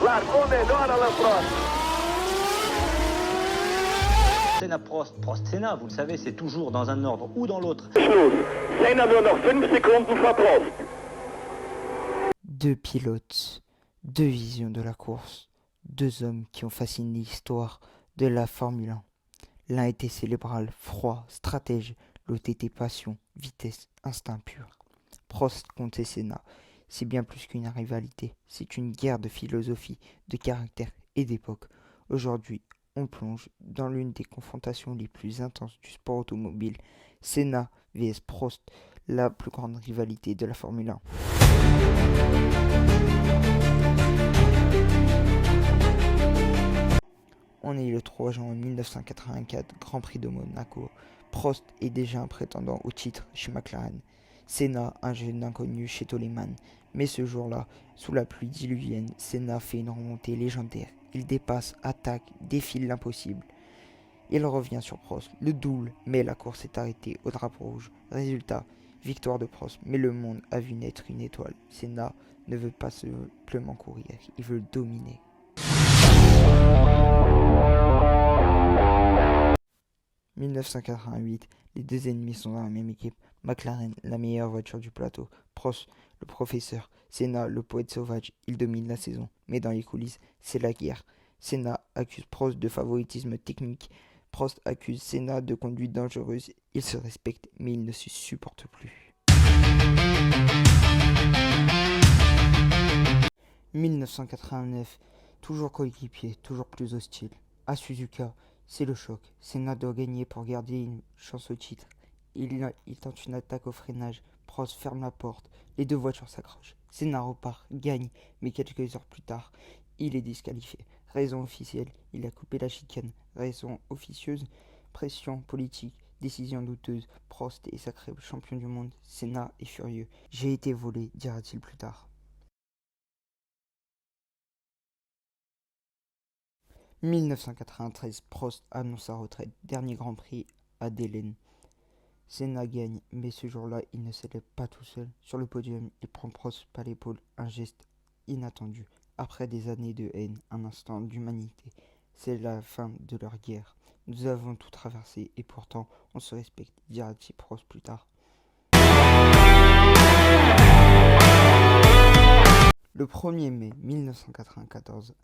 Largou melhor Alain Prost. Senna Prost, Prost Senna, vous le savez, c'est toujours dans un ordre ou dans l'autre. Schluss. Senna nur noch 5 Sekunden vor Prost. Deux pilotes, deux visions de la course, deux hommes qui ont fasciné l'histoire de la Formule 1. L'un était cérébral, froid, stratège, l'autre était passion, vitesse, instinct pur. Prost contre Senna, c'est bien plus qu'une rivalité, c'est une guerre de philosophie, de caractère et d'époque. Aujourd'hui, on plonge dans l'une des confrontations les plus intenses du sport automobile, Senna vs Prost, la plus grande rivalité de la Formule 1. On est le 3 juin 1984, Grand Prix de Monaco. Prost est déjà un prétendant au titre chez McLaren. Senna, un jeune inconnu chez Toleman. Mais ce jour-là, sous la pluie diluvienne, Senna fait une remontée légendaire. Il dépasse, attaque, défile l'impossible. Il revient sur Prost, le double, mais la course est arrêtée au drapeau rouge. Résultat, victoire de Prost, mais le monde a vu naître une étoile. Senna ne veut pas simplement courir, il veut dominer. « 1988, les deux ennemis sont dans la même équipe. McLaren, la meilleure voiture du plateau. Prost, le professeur. Senna, le poète sauvage. Il domine la saison. Mais dans les coulisses, c'est la guerre. Senna accuse Prost de favoritisme technique. Prost accuse Senna de conduite dangereuse. Ils se respectent, mais ils ne se supportent plus. 1989, toujours coéquipier, toujours plus hostile. À Suzuka, c'est le choc. Senna doit gagner pour garder une chance au titre. Il tente une attaque au freinage. Prost ferme la porte. Les deux voitures s'accrochent. Senna repart, gagne, mais quelques heures plus tard, il est disqualifié. Raison officielle, il a coupé la chicane. Raison officieuse, pression politique, décision douteuse. Prost est sacré champion du monde. Senna est furieux. J'ai été volé, dira-t-il plus tard. 1993, Prost annonce sa retraite. Dernier Grand Prix à Dehlen. Senna gagne, mais ce jour-là, il ne s'élève pas tout seul. Sur le podium, il prend Prost par l'épaule, un geste inattendu. Après des années de haine, un instant d'humanité. C'est la fin de leur guerre. Nous avons tout traversé et pourtant, on se respecte, dira-t-il Prost plus tard. Le 1er mai 1994,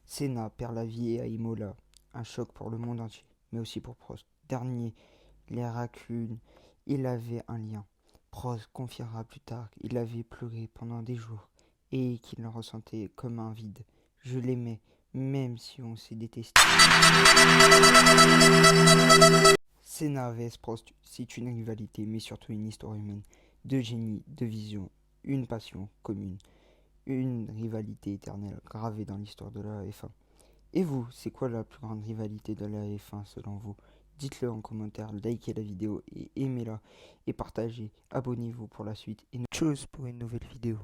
Senna perd la vie à Imola, un choc pour le monde entier, mais aussi pour Prost. Dernier, les racunes, il avait un lien. Prost confiera plus tard qu'il avait pleuré pendant des jours et qu'il le ressentait comme un vide. Je l'aimais, même si on s'est détesté. Senna vs Prost, c'est une rivalité, mais surtout une histoire humaine. Deux génies, deux visions, une passion commune. Une rivalité éternelle gravée dans l'histoire de la F1. Et vous, c'est quoi la plus grande rivalité de la F1 selon vous? Dites-le en commentaire, likez la vidéo et aimez-la et partagez. Abonnez-vous pour la suite et tchuss pour une nouvelle vidéo.